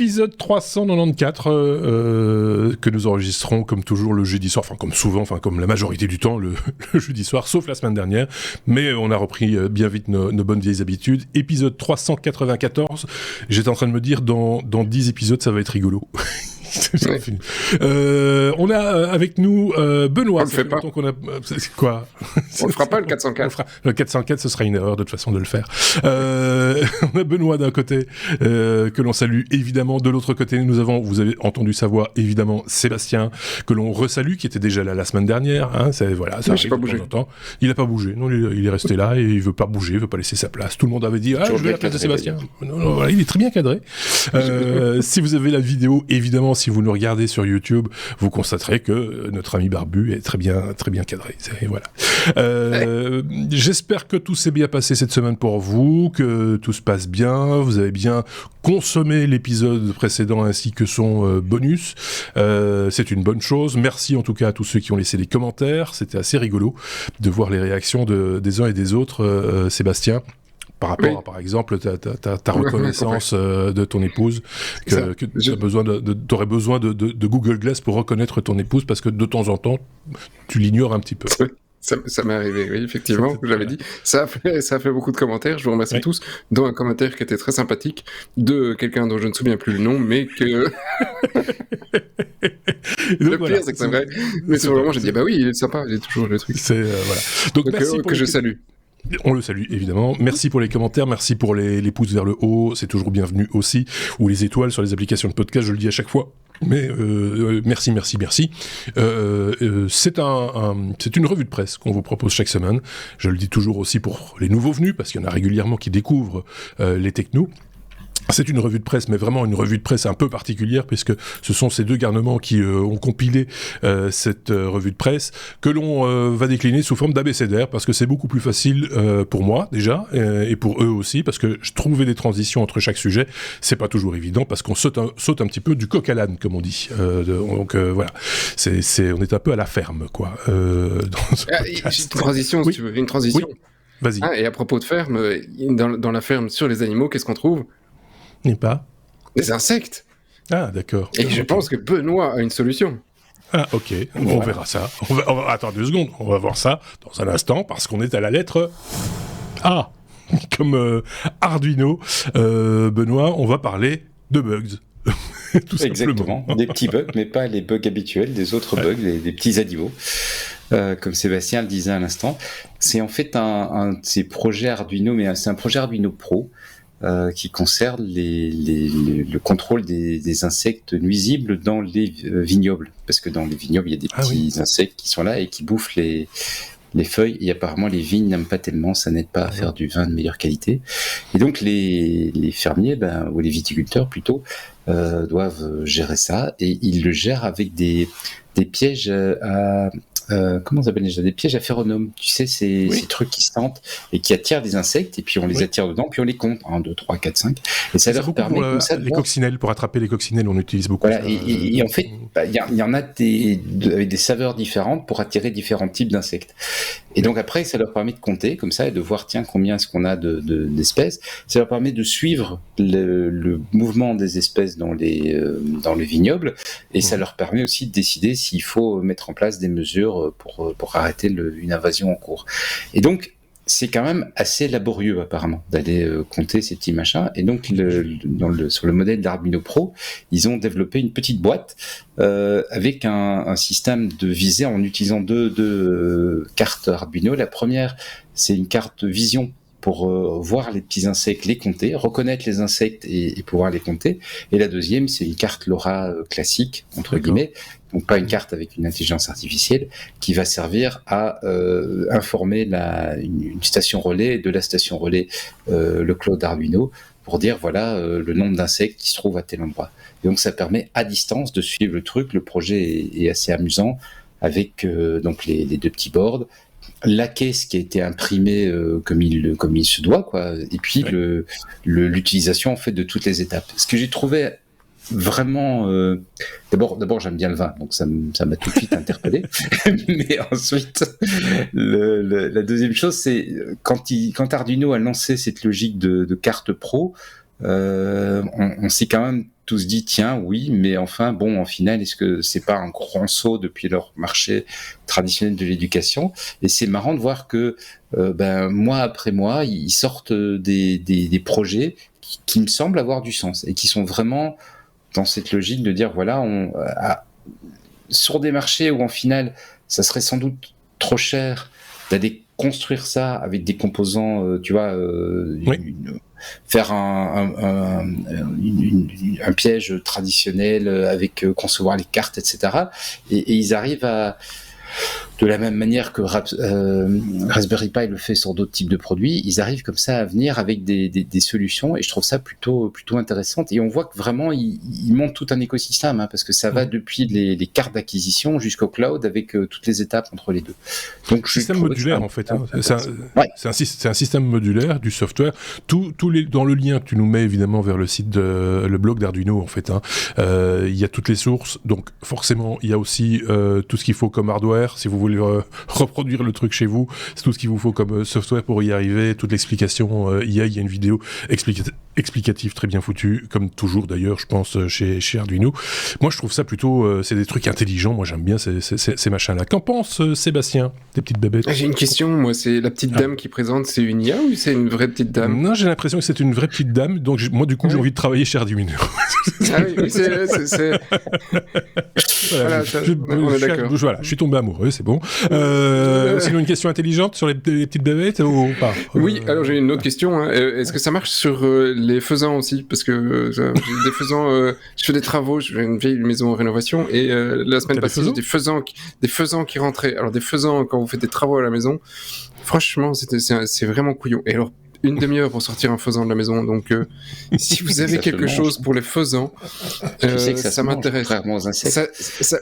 Épisode 394 que nous enregistrons comme toujours le jeudi soir, enfin comme souvent, enfin comme la majorité du temps le jeudi soir, sauf la semaine dernière, mais on a repris bien vite nos bonnes vieilles habitudes. Épisode 394, j'étais en train de me dire dans 10 épisodes ça va être rigolo. Ouais. On a avec nous Benoît. On le fait pas. C'est quoi? On le fera pas le 404. Le 404, ce sera une erreur de toute façon de le faire. On a Benoît d'un côté que l'on salue évidemment. De l'autre côté, vous avez entendu sa voix évidemment, Sébastien que l'on resalue, qui était déjà là la semaine dernière. Hein, voilà, ça arrive pas bougé. De temps en temps. Il a pas bougé. Non, il est resté là et il veut pas bouger, il veut pas laisser sa place. Tout le monde avait dit je veux la place de Sébastien. Non, voilà, il est très bien cadré. Si vous avez la vidéo, évidemment. Si vous nous regardez sur YouTube, vous constaterez que notre ami Barbu est très bien cadré. Voilà. J'espère que tout s'est bien passé cette semaine pour vous, que tout se passe bien, vous avez bien consommé l'épisode précédent ainsi que son bonus. C'est une bonne chose. Merci en tout cas à tous ceux qui ont laissé des commentaires. C'était assez rigolo de voir les réactions des uns et des autres, Sébastien. Par rapport à, par exemple, ta reconnaissance de ton épouse, que t'aurais besoin de Google Glass pour reconnaître ton épouse, parce que de temps en temps, tu l'ignores un petit peu. Ça m'est arrivé, oui, effectivement, je l'avais dit. Ça a fait beaucoup de commentaires, je vous remercie tous, dont un commentaire qui était très sympathique, de quelqu'un dont je ne me souviens plus le nom, mais que... Le pire, c'est que c'est vrai. Mais sur le moment, j'ai dit, bah oui, il est sympa, il est toujours le truc. Voilà. Donc merci que je salue. On le salue, évidemment. Merci pour les commentaires, merci pour les pouces vers le haut, c'est toujours bienvenu aussi, ou les étoiles sur les applications de podcast, je le dis à chaque fois. Mais merci. C'est une revue de presse qu'on vous propose chaque semaine. Je le dis toujours aussi pour les nouveaux venus, parce qu'il y en a régulièrement qui découvrent les technos. C'est une revue de presse, mais vraiment une revue de presse un peu particulière, puisque ce sont ces deux garnements qui ont compilé cette revue de presse, que l'on va décliner sous forme d'abécédaire, parce que c'est beaucoup plus facile pour moi, déjà, et pour eux aussi, parce que trouver des transitions entre chaque sujet, c'est pas toujours évident, parce qu'on saute un petit peu du coq à l'âne, comme on dit. Donc voilà, on est un peu à la ferme, quoi. J'ai une transition, si tu veux, une transition. Oui. Vas-y. Et à propos de ferme, dans la ferme sur les animaux, qu'est-ce qu'on trouve ? N'est pas des insectes. Ah, d'accord. Et je pense que Benoît a une solution. Ah, ok. On verra ça. On va attendre 2 secondes. On va voir ça dans un instant, parce qu'on est à la lettre A. Comme Arduino. Benoît, on va parler de bugs. Tout Exactement. Des petits bugs, mais pas les bugs habituels, des autres bugs, des petits animaux. Comme Sébastien le disait à l'instant. C'est en fait un de ces projets Arduino, mais c'est un projet Arduino Pro. Qui concerne le contrôle des insectes nuisibles dans les vignobles. Parce que dans les vignobles, il y a des petits insectes qui sont là et qui bouffent les feuilles. Et apparemment, les vignes n'aiment pas tellement, ça n'aide pas à faire du vin de meilleure qualité. Et donc, les fermiers, ou les viticulteurs plutôt, doivent gérer ça. Et ils le gèrent avec des pièges à... comment ça s'appelle déjà ? Des pièges à phéromones. Tu sais, ces trucs qui sentent et qui attirent des insectes, et puis on les attire dedans, puis on les compte. 1, 2, 3, 4, 5. Et ça leur permet comme ça de les coccinelles, pour attraper les coccinelles, on utilise beaucoup. Voilà, et en fait, il y en a avec des saveurs différentes pour attirer différents types d'insectes. Et donc après, ça leur permet de compter comme ça et de voir, tiens, combien est-ce qu'on a d'espèces. Ça leur permet de suivre le mouvement des espèces dans les vignobles, et ça leur permet aussi de décider s'il faut mettre en place des mesures pour arrêter une invasion en cours. Et donc, c'est quand même assez laborieux apparemment d'aller compter ces petits machins. Et donc, sur le modèle d'Arduino Pro, ils ont développé une petite boîte avec un système de visée en utilisant deux cartes Arduino. La première, c'est une carte vision pour voir les petits insectes, les compter, reconnaître les insectes et pouvoir les compter. Et la deuxième, c'est une carte LoRa classique, entre guillemets, donc pas une carte avec une intelligence artificielle, qui va servir à informer une station relais, et de la station relais le cloud Arduino, pour dire voilà le nombre d'insectes qui se trouvent à tel endroit. Et donc ça permet à distance de suivre le truc. Le projet est assez amusant, avec donc les 2 petits boards, la caisse qui a été imprimée comme il se doit, quoi, et puis l'utilisation en fait de toutes les étapes. Ce que j'ai trouvé vraiment, d'abord j'aime bien le vin, donc ça m'a tout de suite interpellé. Mais ensuite, la deuxième chose, c'est quand Arduino a lancé cette logique de carte pro, on s'est quand même tous dit tiens oui, mais enfin bon, en final, est-ce que c'est pas un grand saut depuis leur marché traditionnel de l'éducation? Et c'est marrant de voir que mois après mois, ils sortent des projets qui me semblent avoir du sens et qui sont vraiment dans cette logique de dire voilà, sur des marchés où en final, ça serait sans doute trop cher d'aller construire ça avec des composants, faire un piège traditionnel avec concevoir les cartes, etc. Et ils arrivent de la même manière que Raspberry Pi le fait sur d'autres types de produits, ils arrivent comme ça à venir avec des solutions, et je trouve ça plutôt intéressante. Et on voit que vraiment ils montent tout un écosystème, parce que ça va depuis les cartes d'acquisition jusqu'au cloud avec toutes les étapes entre les deux. Donc système modulaire en fait. C'est un système modulaire du software. Dans le lien que tu nous mets évidemment vers le site le blog d'Arduino en fait. Il y a toutes les sources, donc forcément il y a aussi tout ce qu'il faut comme hardware si vous voulez reproduire le truc chez vous, c'est tout ce qu'il vous faut comme software pour y arriver, toute l'explication. Il y a une vidéo explicative très bien foutue, comme toujours d'ailleurs, je pense, chez Arduino. Moi, je trouve ça plutôt, c'est des trucs intelligents. Moi, j'aime bien ces machins-là. Qu'en pense Sébastien, des petites bébêtes? J'ai une question. Moi, c'est la petite dame qui présente, c'est une IA ou c'est une vraie petite dame? Non, j'ai l'impression que c'est une vraie petite dame. Donc, moi, du coup, j'ai envie de travailler chez Arduino. Ah oui, c'est... Voilà, on est d'accord. Voilà, je suis tombé amoureux, c'est bon. Sinon, une question intelligente sur les petites bébêtes ou pas? Oui, alors j'ai une autre question. Est-ce que ça marche sur les faisans aussi? Parce que j'ai des faisans, je fais des travaux, j'ai une vieille maison en rénovation, et la semaine passée, j'ai des faisans qui rentraient. Alors des faisans, quand vous faites des travaux à la maison, franchement, c'est vraiment couillon. Et alors, une demi-heure pour sortir un faisan de la maison. Donc, si vous avez quelque chose pour les faisans, ça m'intéresse.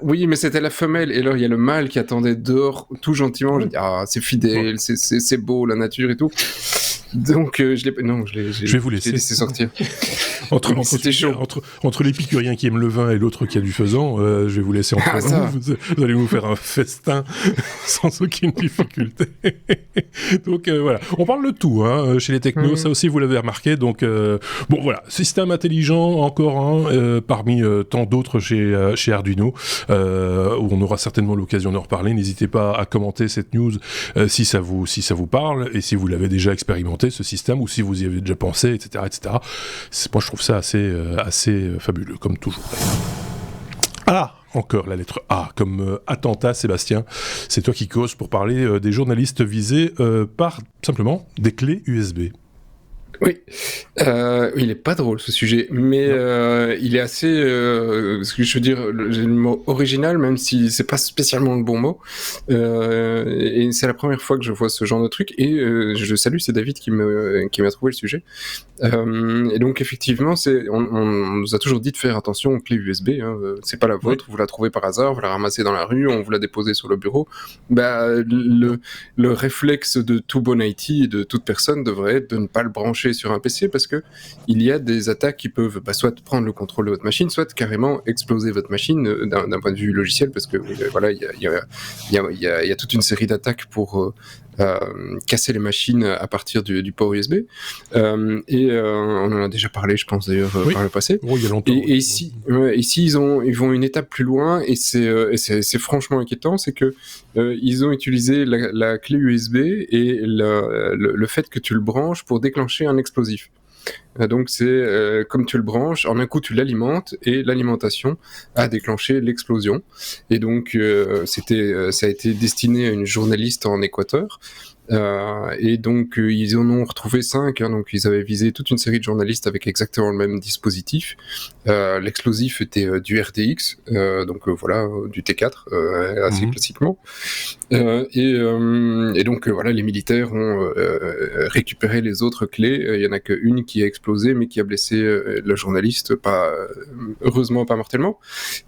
Oui, mais c'était la femelle. Et alors, il y a le mâle qui attendait dehors, tout gentiment. Je dis, c'est fidèle, c'est beau, la nature et tout. Donc, je vais vous laisser sortir. Entre l'épicurien qui aime le vin et l'autre qui a du faisan, je vais vous laisser entre vous allez vous faire un festin sans aucune difficulté. Donc voilà, on parle de tout chez les technos, ça aussi vous l'avez remarqué. Donc bon voilà, système intelligent encore un parmi tant d'autres chez Arduino, où on aura certainement l'occasion d'en reparler. N'hésitez pas à commenter cette news si ça vous parle et si vous l'avez déjà expérimenté ce système, ou si vous y avez déjà pensé, etc. Moi, je trouve ça assez fabuleux, comme toujours. Encore la lettre A, comme attentat, Sébastien. C'est toi qui causes pour parler des journalistes visés par, simplement, des clés USB. Oui, il est pas drôle ce sujet, mais il est assez, ce que je veux dire, j'ai le mot original, même si c'est pas spécialement le bon mot, et c'est la première fois que je vois ce genre de truc, et je salue, c'est David qui m'a trouvé le sujet, et donc effectivement, on nous a toujours dit de faire attention aux clés USB, c'est pas la vôtre, vous la trouvez par hasard, vous la ramassez dans la rue, on vous la dépose sur le bureau, le réflexe de tout bon IT et de toute personne devrait être de ne pas le brancher sur un PC, parce que il y a des attaques qui peuvent soit prendre le contrôle de votre machine, soit carrément exploser votre machine d'un point de vue logiciel, parce que voilà, il y a toute une série d'attaques pour casser les machines à partir du port USB, et on en a déjà parlé, je pense d'ailleurs, par le passé. Il y a longtemps. Et ici ils vont une étape plus loin, et c'est franchement inquiétant, c'est que ils ont utilisé la clé USB et le fait que tu le branches pour déclencher un explosif. Donc c'est comme tu le branches, en un coup tu l'alimentes, et l'alimentation a déclenché l'explosion. Et donc ça a été destiné à une journaliste en Équateur. Et donc ils en ont retrouvé 5, donc ils avaient visé toute une série de journalistes avec exactement le même dispositif. L'explosif était du RDX, donc voilà, du T4, assez classiquement. Et donc voilà, les militaires ont récupéré les autres clés. Il y en a qu'une qui a explosé, mais qui a blessé le journaliste, heureusement pas mortellement.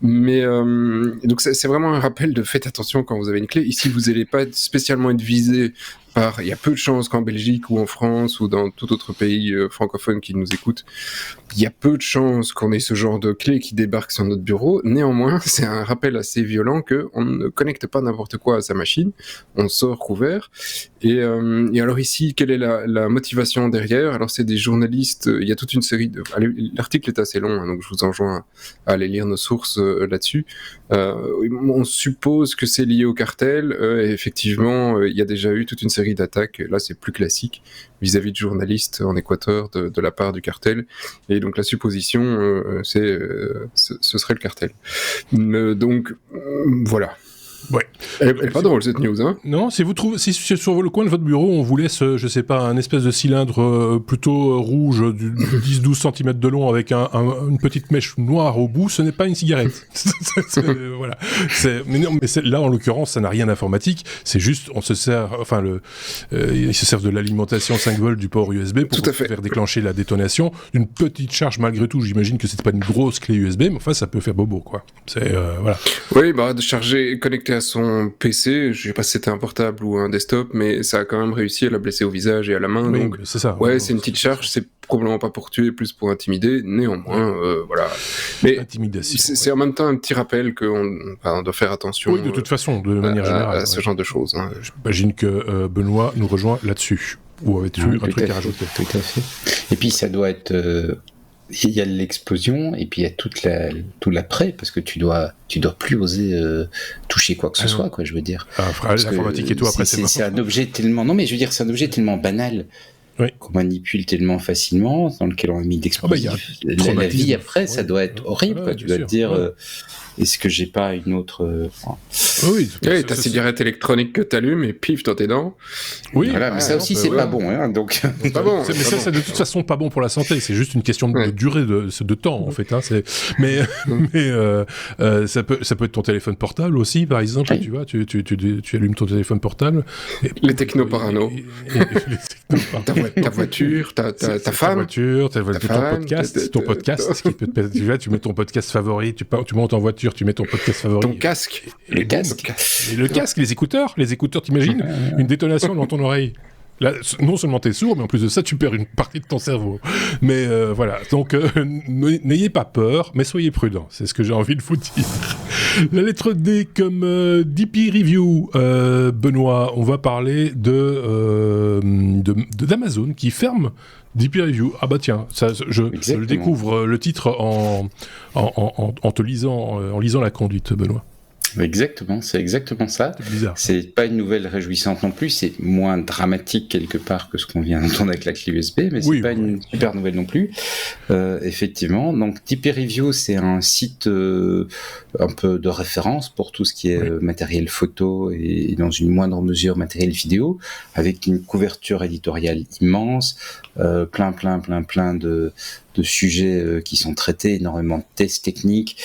Mais donc c'est vraiment un rappel de faites attention quand vous avez une clé. Ici, vous n'allez pas spécialement être visé part, il y a peu de chances qu'en Belgique ou en France ou dans tout autre pays francophone qui nous écoute, il y a peu de chances qu'on ait ce genre de clé qui débarque sur notre bureau. Néanmoins, c'est un rappel assez violent qu'on ne connecte pas n'importe quoi à sa machine, on sort couvert. Et alors ici, quelle est la motivation derrière ? Alors c'est des journalistes, il y a toute une série de... L'article est assez long, hein, donc je vous enjoins à aller lire nos sources là-dessus. On suppose que c'est lié au cartel, et effectivement, il y a déjà eu toute une série d'attaques, là c'est plus classique, vis-à-vis de journalistes en Équateur de la part du cartel, et donc la supposition, ce serait le cartel. Donc, voilà. Ouais. Elle est pas drôle cette news, hein. Non, si sur le coin de votre bureau, on vous laisse, je sais pas, un espèce de cylindre plutôt rouge, du 10-12 cm de long, avec une petite mèche noire au bout, ce n'est pas une cigarette. Voilà. Mais là, en l'occurrence, ça n'a rien d'informatique. C'est juste, on se sert, ils se servent de l'alimentation 5 volts du port USB pour faire déclencher la détonation d'une petite charge malgré tout. J'imagine que c'est pas une grosse clé USB, mais enfin, ça peut faire bobo, quoi. C'est voilà. Oui, de charger, connecter à son PC, je sais pas si c'était un portable ou un desktop, mais ça a quand même réussi à la blesser au visage et à la main. Oui, donc, c'est ça. Ouais, c'est une petite charge, c'est probablement pas pour tuer, plus pour intimider, néanmoins, voilà. Mais intimidation. C'est en même temps un petit rappel qu'on doit faire attention. Oui, de toute façon, de manière générale. À ce genre de choses. Hein. J'imagine que Benoît nous rejoint là-dessus. Ou avais-tu un truc à rajouter ? Tout à fait. Et puis ça doit être... Il y a l'explosion et puis il y a tout l'après, parce que tu dois plus oser toucher quoi que ce soit, quoi, je veux dire. L'informatique et tout, après c'est un objet tellement... Non, mais je veux dire, c'est un objet tellement banal, qu'on manipule tellement facilement, dans lequel on a mis d'explosifs. La vie après, ça doit être horrible, quoi. Tu dois te dire... Est-ce que j'ai pas une autre... Oui, ta cigarette électronique que t'allumes et pif dans tes dents. Oui, voilà, mais ça aussi c'est pas bon, hein, donc. Pas bon. Mais ça, c'est de toute façon pas bon pour la santé. C'est juste une question de durée de temps, en fait. Hein, mais ça peut être ton téléphone portable aussi, par exemple. Tu vois, tu allumes ton téléphone portable. Les techno-parano. Ta voiture, ta femme. Ton podcast. Tu mets ton podcast favori. Tu montes en voiture. Tu mets ton podcast favori. Ton casque. Le casque, les écouteurs, t'imagines une détonation dans ton oreille. Là, non seulement t'es sourd, mais en plus de ça, tu perds une partie de ton cerveau. Mais voilà, donc n'ayez pas peur, mais soyez prudents, c'est ce que j'ai envie de vous dire. La lettre D comme DP Review, Benoît, on va parler d'Amazon qui ferme DP Review. Ah bah tiens, ça, je le découvre le titre en lisant la conduite, Benoît. Exactement, c'est exactement ça. C'est bizarre. C'est pas une nouvelle réjouissante non plus, c'est moins dramatique quelque part que ce qu'on vient d'entendre avec la clé USB, mais c'est pas une super nouvelle non plus. Effectivement, donc DP Review, c'est un site un peu de référence pour tout ce qui est matériel photo et dans une moindre mesure matériel vidéo, avec une couverture éditoriale immense, plein de sujets qui sont traités, énormément de tests techniques,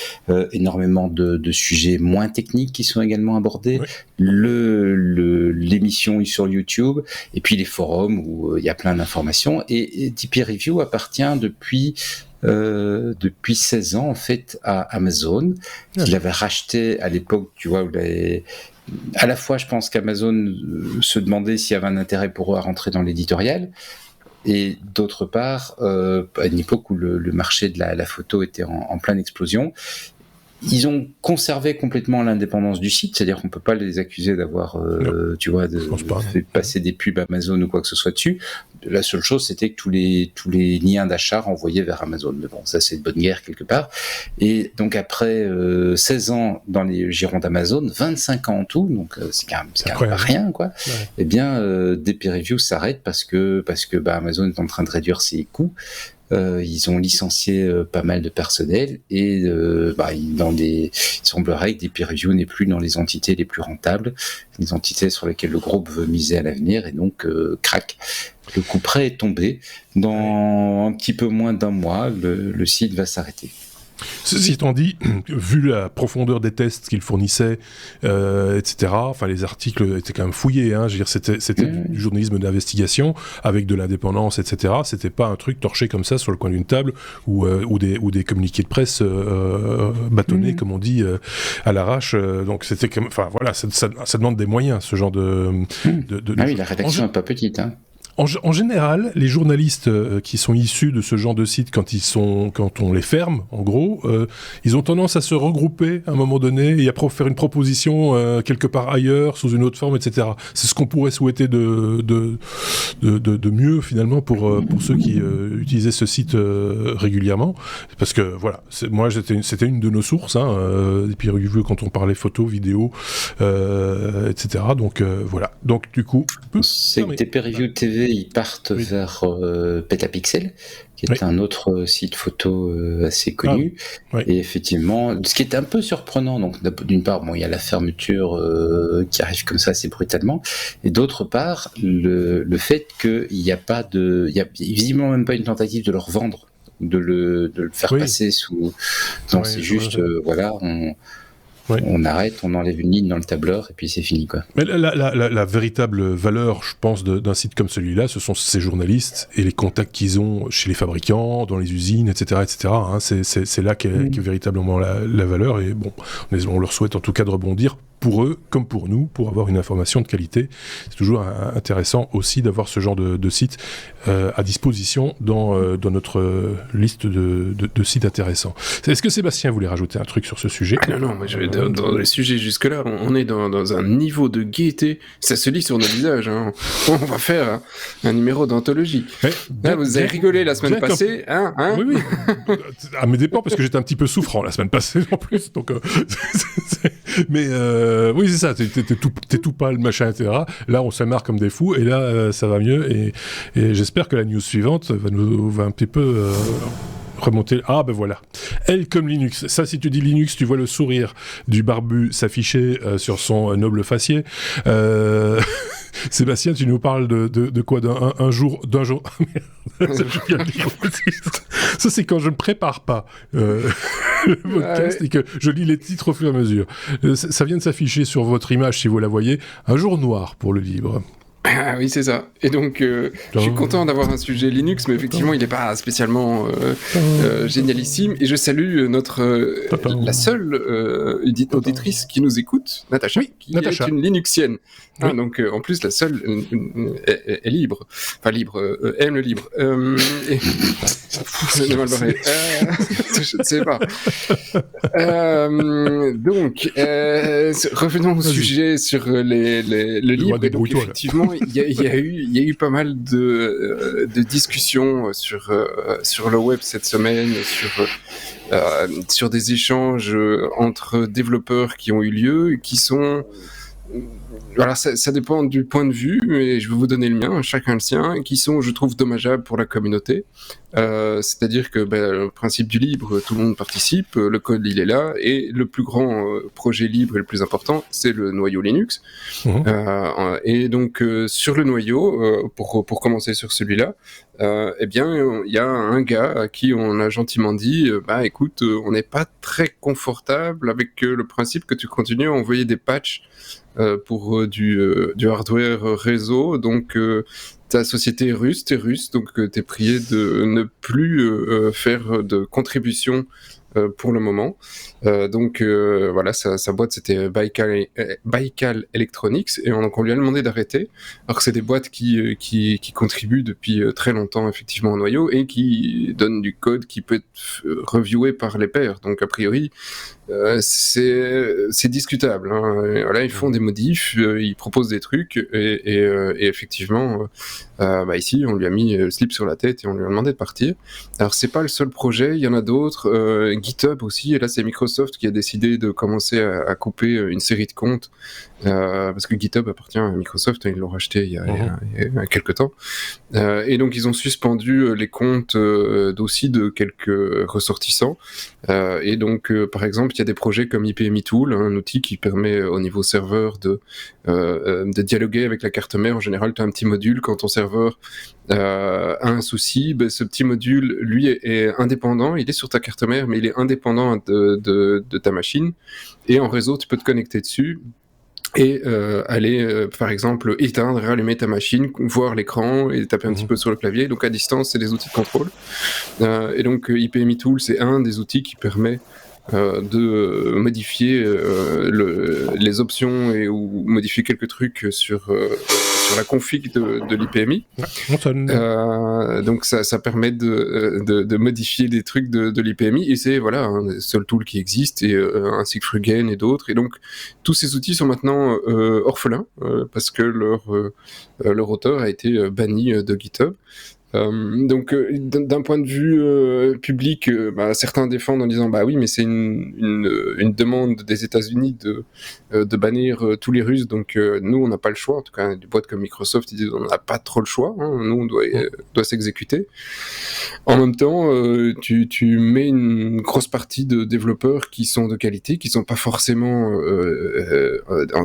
énormément de sujets moins techniques qui sont également abordés, l'émission sur YouTube, et puis les forums où il y a plein d'informations. Et DP Review appartient depuis 16 ans en fait à Amazon, qu'il avait racheté à l'époque, tu vois, à la fois je pense qu'Amazon se demandait s'il y avait un intérêt pour eux à rentrer dans l'éditorial, et d'autre part, à une époque où le marché de la photo était en pleine explosion, ils ont conservé complètement l'indépendance du site, c'est-à-dire qu'on peut pas les accuser d'avoir, fait passer des pubs Amazon ou quoi que ce soit dessus. La seule chose, c'était que tous les liens d'achat renvoyaient vers Amazon. Mais bon, ça c'est de bonne guerre quelque part. Et donc après 16 ans dans les girons d'Amazon, 25 ans en tout, donc c'est quand même pas rien, quoi. Ouais. Eh bien, DP Review s'arrête parce que Amazon est en train de réduire ses coûts. Ils ont licencié pas mal de personnel et il semblerait que DP Review n'est plus dans les entités les plus rentables, les entités sur lesquelles le groupe veut miser à l'avenir, et donc crac, le coup près est tombé. Dans un petit peu moins d'un mois, le site va s'arrêter. Ceci étant dit, vu la profondeur des tests qu'ils fournissaient, etc., enfin les articles étaient quand même fouillés, hein, je veux dire, c'était du journalisme d'investigation avec de l'indépendance, etc. C'était pas un truc torché comme ça sur le coin d'une table ou des communiqués de presse bâtonnés, comme on dit, à l'arrache. Donc c'était comme, enfin voilà, ça demande des moyens, ce genre de Ah oui, la rédaction n'est pas petite, hein. En général, les journalistes qui sont issus de ce genre de site, quand on les ferme, en gros, ils ont tendance à se regrouper à un moment donné et à faire une proposition quelque part ailleurs, sous une autre forme, etc. C'est ce qu'on pourrait souhaiter de mieux, finalement, pour ceux qui utilisaient ce site régulièrement. Parce que, voilà, moi, c'était une de nos sources, hein, et puis quand on parlait photo, vidéo, etc. Donc, voilà. Donc, du coup... C'est que TP Review TV, ils partent vers Petapixel, qui est un autre site photo assez connu. Et effectivement, ce qui est un peu surprenant, donc d'une part, bon, il y a la fermeture qui arrive comme ça assez brutalement, et d'autre part, le fait qu'il n'y a pas il y a visiblement même pas une tentative de leur vendre, de le faire passer sous... Donc c'est juste, voilà, on arrête, on enlève une ligne dans le tableur et puis c'est fini, quoi. Mais la véritable valeur, je pense, d'un site comme celui-là, ce sont ces journalistes et les contacts qu'ils ont chez les fabricants, dans les usines, etc., etc. Hein. C'est là qu'est véritablement la valeur, et bon, on leur souhaite en tout cas de rebondir, pour eux comme pour nous, pour avoir une information de qualité. C'est toujours intéressant aussi d'avoir ce genre de site à disposition dans notre liste de sites intéressants. Est-ce que Sébastien voulait rajouter un truc sur ce sujet ? Non, moi je vais dans les sujets jusque-là, on est dans un niveau de gaieté, ça se lit sur nos visages, hein. On va faire un numéro d'anthologie. Là, vous avez rigolé la semaine passée, hein. Oui. À mes dépens, parce que j'étais un petit peu souffrant la semaine passée en plus, donc... Mais oui, c'est ça, t'es tout pâle, machin, etc. Là, on se marre comme des fous, et là, ça va mieux, et j'espère que la news suivante va un petit peu... remonter. Ah ben voilà. Elle comme Linux. Ça, si tu dis Linux, tu vois le sourire du barbu s'afficher sur son noble faciès. Sébastien, tu nous parles de quoi, d'un jour. Ça, c'est quand je ne prépare pas le podcast et que je lis les titres au fur et à mesure. Ça vient de s'afficher sur votre image, si vous la voyez. Un jour noir pour le livre. Ah oui, c'est ça. Et donc, je suis content d'avoir un sujet Linux, mais effectivement, il n'est pas spécialement génialissime. Et je salue la seule auditrice qui nous écoute, Natacha, qui est une Linuxienne. Oui. Ah, donc, en plus, la seule est libre. Enfin, libre, aime le libre. C'est mal barré. Je ne sais pas. Donc, revenons au sujet sur le libre. Et donc, effectivement, il y a eu pas mal de discussions sur le web cette semaine, sur des échanges entre développeurs qui ont eu lieu, qui sont... Alors ça dépend du point de vue, mais je vais vous donner le mien, chacun le sien, qui sont, je trouve, dommageables pour la communauté. C'est-à-dire que le principe du libre, tout le monde participe, le code il est là, et le plus grand projet libre et le plus important, c'est le noyau Linux. Et donc sur le noyau, pour commencer sur celui-là, eh bien il y a un gars à qui on a gentiment dit, écoute, on n'est pas très confortable avec le principe que tu continues à envoyer des patchs pour du hardware réseau, donc ta société est russe, t'es russe, donc t'es prié de ne plus faire de contribution pour le moment. Donc voilà, sa boîte c'était Baikal Electronics, et donc on lui a demandé d'arrêter, alors que c'est des boîtes qui contribuent depuis très longtemps effectivement au noyau et qui donnent du code qui peut être reviewé par les pairs, donc a priori c'est discutable, hein. Voilà, ils font des modifs, ils proposent des trucs, et effectivement ici on lui a mis le slip sur la tête et on lui a demandé de partir. Alors c'est pas le seul projet, il y en a d'autres, GitHub aussi, et là c'est Microsoft qui a décidé de commencer à couper une série de comptes, parce que GitHub appartient à Microsoft, ils l'ont racheté il y a quelques temps, et donc ils ont suspendu les comptes aussi de quelques ressortissants, et donc par exemple exemple, il y a des projets comme IPMI Tool, un outil qui permet au niveau serveur de dialoguer avec la carte mère. En général, tu as un petit module quand ton serveur a un souci, ce petit module, lui, est indépendant, il est sur ta carte mère, mais il est indépendant de ta machine, et en réseau, tu peux te connecter dessus, et aller, par exemple, éteindre, rallumer ta machine, voir l'écran et taper un petit peu sur le clavier. Donc à distance, c'est des outils de contrôle. Et donc IPMI Tool, c'est un des outils qui permet de modifier les options ou modifier quelques trucs sur la config de l'IPMI. Donc ça permet de modifier des trucs de l'IPMI, et c'est un des seuls tools qui existe, et ainsi que Frugen et d'autres. Et donc tous ces outils sont maintenant orphelins parce que leur auteur a été banni de GitHub. Donc d'un point de vue public, certains défendent en disant oui, mais c'est une demande des États-Unis de bannir tous les Russes, donc nous on n'a pas le choix. En tout cas, des boîtes comme Microsoft, ils disent on n'a pas trop le choix, nous on doit s'exécuter. En même temps, tu mets une grosse partie de développeurs qui sont de qualité, qui sont pas forcément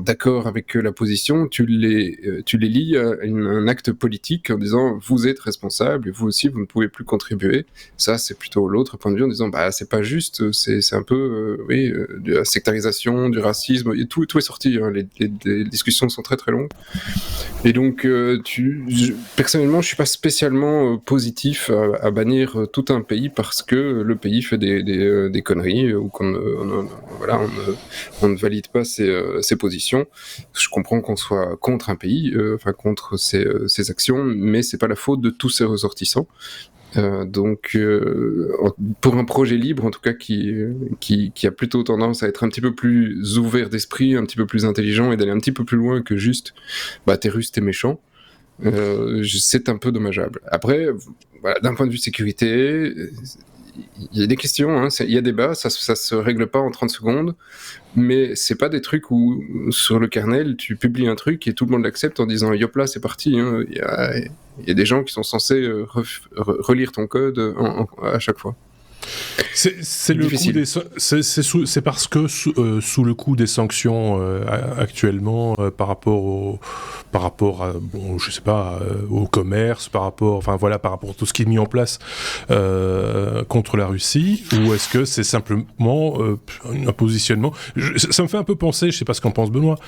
d'accord avec la position, tu les lis à un acte politique en disant vous êtes responsable, et vous aussi vous ne pouvez plus contribuer. Ça, c'est plutôt l'autre point de vue en disant c'est pas juste, c'est un peu de la sectarisation, du racisme, et tout est sorti, les discussions sont très très longues. Et donc personnellement, je suis pas spécialement positif à bannir tout un pays parce que le pays fait des conneries, ou qu'on on ne valide pas ses positions. Je comprends qu'on soit contre un pays, contre ses actions, mais c'est pas la faute de tous ses ressortissants. Donc pour un projet libre, en tout cas, qui a plutôt tendance à être un petit peu plus ouvert d'esprit, un petit peu plus intelligent, et d'aller un petit peu plus loin que juste t'es russe, t'es méchant, c'est un peu dommageable. Après, d'un point de vue sécurité, il y a des questions, il y a débat, ça se règle pas en 30 secondes, mais c'est pas des trucs où sur le kernel tu publies un truc et tout le monde l'accepte en disant yop là c'est parti. Il y a des gens qui sont censés relire ton code à chaque fois. C'est le coup c'est parce que sous le coup des sanctions actuellement par rapport à je sais pas, au commerce, par rapport à tout ce qui est mis en place contre la Russie, ou est-ce que c'est simplement un positionnement ça me fait un peu penser, je sais pas ce qu'en pense Benoît,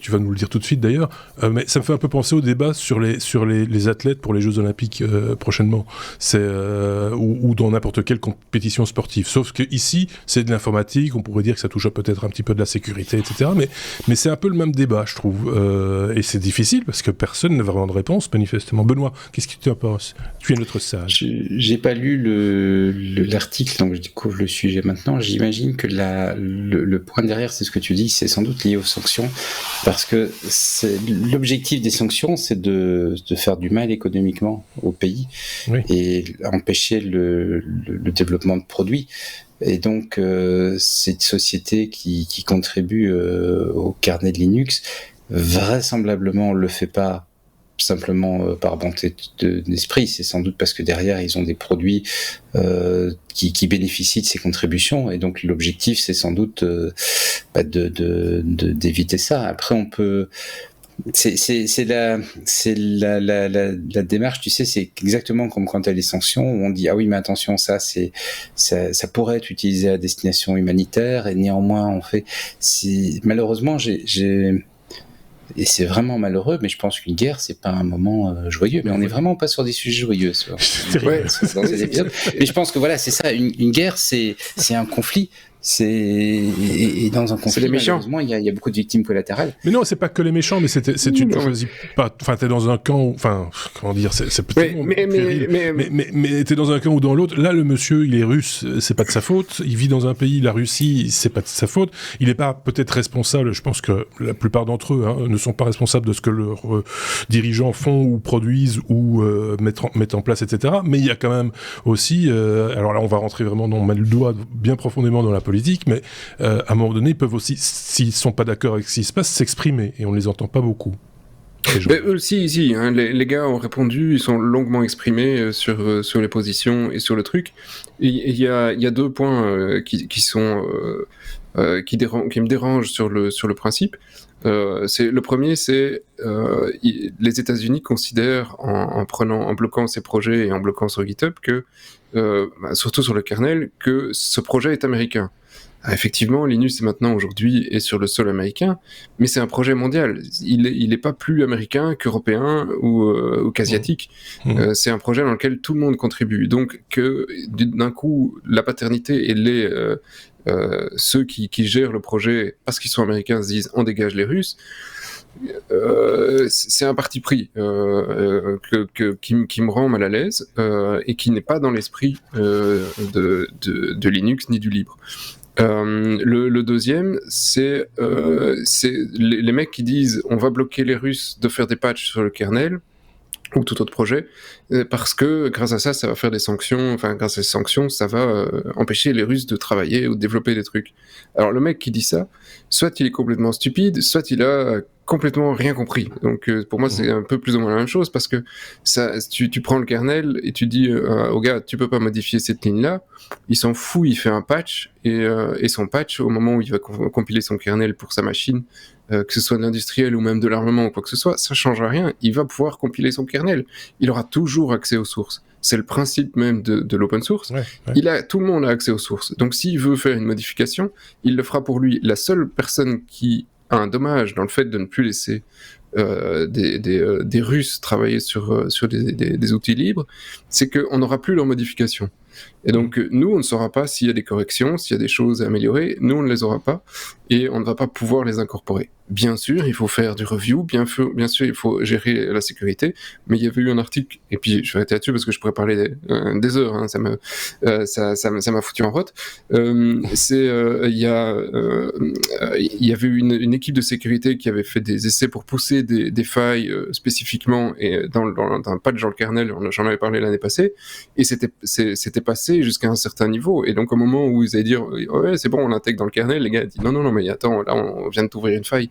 tu vas nous le dire tout de suite d'ailleurs, mais ça me fait un peu penser au débat sur les athlètes pour les Jeux Olympiques prochainement, ou dans n'importe quelle compétition sportive. Sauf que ici, c'est de l'informatique, on pourrait dire que ça touche peut-être un petit peu de la sécurité, etc. Mais c'est un peu le même débat, je trouve. Et c'est difficile parce que personne n'a vraiment de réponse, manifestement. Benoît, qu'est-ce que tu en penses ? Tu es notre sage. J'ai pas lu l'article, donc je découvre le sujet maintenant. J'imagine que le point derrière, c'est ce que tu dis, c'est sans doute lié aux sanctions, parce que l'objectif des sanctions, c'est de faire du mal économiquement au pays, oui, et empêcher le développement de produits. Et donc, cette société qui contribue au carnet de Linux, vraisemblablement, le fait pas simplement par bonté d'esprit, c'est sans doute parce que derrière, ils ont des produits qui bénéficient de ces contributions, et donc l'objectif, c'est sans doute d'éviter ça. Après, on peut... C'est la démarche, tu sais, c'est exactement comme quand il y a les sanctions, où on dit ah oui mais attention, ça pourrait être utilisé à destination humanitaire, et néanmoins on fait, malheureusement et c'est vraiment malheureux, mais je pense qu'une guerre, c'est pas un moment joyeux. Mais on n'est vraiment pas sur des sujets joyeux dans ces épisodes. Mais je pense que voilà, c'est ça. Une guerre, c'est un conflit. Et dans un conflit, malheureusement, il y a beaucoup de victimes collatérales. Mais non, c'est pas que les méchants, mais tu ne choisis pas. Enfin, t'es dans un camp. Comment dire, c'est peut-être. Mais t'es dans un camp ou dans l'autre. Là, le monsieur, il est russe, c'est pas de sa faute. Il vit dans un pays, la Russie, c'est pas de sa faute. Il est pas peut-être responsable. Je pense que la plupart d'entre eux ne sont pas responsables de ce que leurs dirigeants font ou produisent ou mettent en place, etc. Mais il y a quand même aussi. Alors là, on va rentrer vraiment on met le doigt bien profondément dans la politique, mais à un moment donné, ils peuvent aussi, s'ils ne sont pas d'accord avec ce qui se passe, s'exprimer, et on ne les entend pas beaucoup. Si, hein, les gars ont répondu, ils sont longuement exprimés sur les positions et sur le truc. Il y a 2 points qui me dérangent sur le principe. Le premier, c'est les États-Unis considèrent en bloquant ces projets et en bloquant sur GitHub que, surtout sur le kernel, que ce projet est américain. Effectivement, Linux maintenant aujourd'hui est sur le sol américain, mais c'est un projet mondial. Il est pas plus américain qu'européen ou qu'asiatique. C'est un projet dans lequel tout le monde contribue. Donc que d'un coup la paternité et ceux qui gèrent le projet parce qu'ils sont américains se disent on dégage les Russes. C'est un parti pris qui me rend mal à l'aise et qui n'est pas dans l'esprit de Linux ni du libre. Le deuxième, c'est les mecs qui disent on va bloquer les Russes de faire des patchs sur le kernel ou tout autre projet, parce que grâce à ça va faire des sanctions, enfin grâce à ces sanctions, ça va empêcher les Russes de travailler ou de développer des trucs. Alors le mec qui dit ça, soit il est complètement stupide, soit il a complètement rien compris. Donc pour moi c'est un peu plus ou moins la même chose, parce que tu prends le kernel et tu dis au gars tu peux pas modifier cette ligne-là, il s'en fout, il fait un patch, et son patch, au moment où il va compiler son kernel pour sa machine, que ce soit de l'industriel ou même de l'armement ou quoi que ce soit, ça change rien, il va pouvoir compiler son kernel, il aura toujours accès aux sources. C'est le principe même de l'open source. Ouais. Tout le monde a accès aux sources. Donc s'il veut faire une modification, il le fera pour lui. La seule personne qui a un dommage dans le fait de ne plus laisser des Russes travailler sur des outils libres, c'est qu'on n'aura plus leur modification. Et donc nous, on ne saura pas s'il y a des corrections, s'il y a des choses à améliorer, nous on ne les aura pas, et on ne va pas pouvoir les incorporer. Bien sûr, il faut faire du review, bien sûr, il faut gérer la sécurité, mais il y avait eu un article, et puis je vais arrêter là-dessus parce que je pourrais parler des heures, hein, ça m'a foutu en route. Il y avait une équipe de sécurité qui avait fait des essais pour pousser des failles spécifiquement, et dans un patch dans le kernel, j'en avais parlé l'année passée, et c'était passé jusqu'à un certain niveau, et donc au moment où ils allaient dire ouais c'est bon on l'intègre dans le kernel, les gars disent non mais attends, là on vient de t'ouvrir une faille.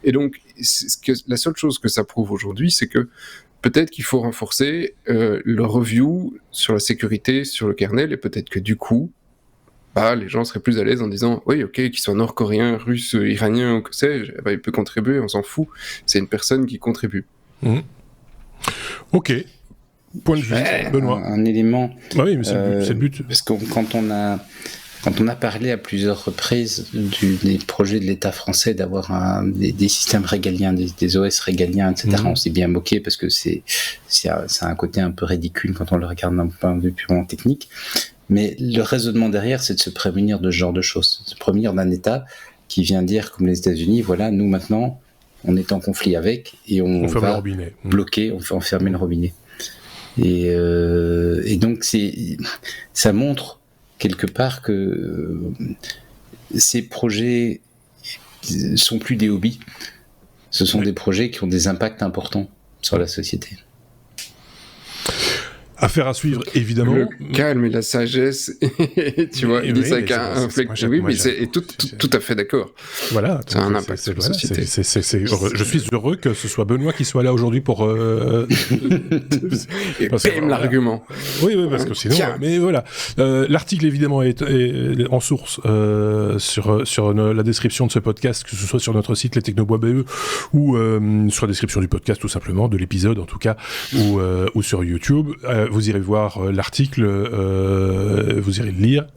Et donc la seule chose que ça prouve aujourd'hui, c'est que peut-être qu'il faut renforcer le review sur la sécurité sur le kernel, et peut-être que du coup les gens seraient plus à l'aise en disant oui ok, qu'il soit nord-coréen, russe, iranien ou que sais-je, il peut contribuer, on s'en fout, c'est une personne qui contribue. Ok. Point de vue, Benoît. Un élément. Oui, mais c'est le but. Parce que quand on a parlé à plusieurs reprises des projets de l'État français d'avoir des systèmes régaliens, des OS régaliens, etc., on s'est bien moqué parce que ça a un côté un peu ridicule quand on le regarde d'un point de vue purement technique. Mais le raisonnement derrière, c'est de se prémunir de ce genre de choses. Se prémunir d'un État qui vient dire, comme les États-Unis, voilà, nous maintenant, on est en conflit avec et on va bloquer, on fait enfermer le robinet. Et donc ça montre quelque part que ces projets sont plus des hobbies, ce sont des projets qui ont des impacts importants sur la société. Affaire à suivre, évidemment. Le calme et la sagesse, tu vois, il dit ça avec un flex. Oui, mais c'est tout à fait d'accord. Voilà. C'est un impact sur la société. Je suis heureux que ce soit Benoît qui soit là aujourd'hui pour... et PM l'argument. Oui, parce que sinon... Mais voilà. L'article, évidemment, est en source sur la description de ce podcast, que ce soit sur notre site lestechnobois.be ou sur la description du podcast, tout simplement, de l'épisode, en tout cas, ou sur YouTube. Vous irez voir l'article, vous irez le lire,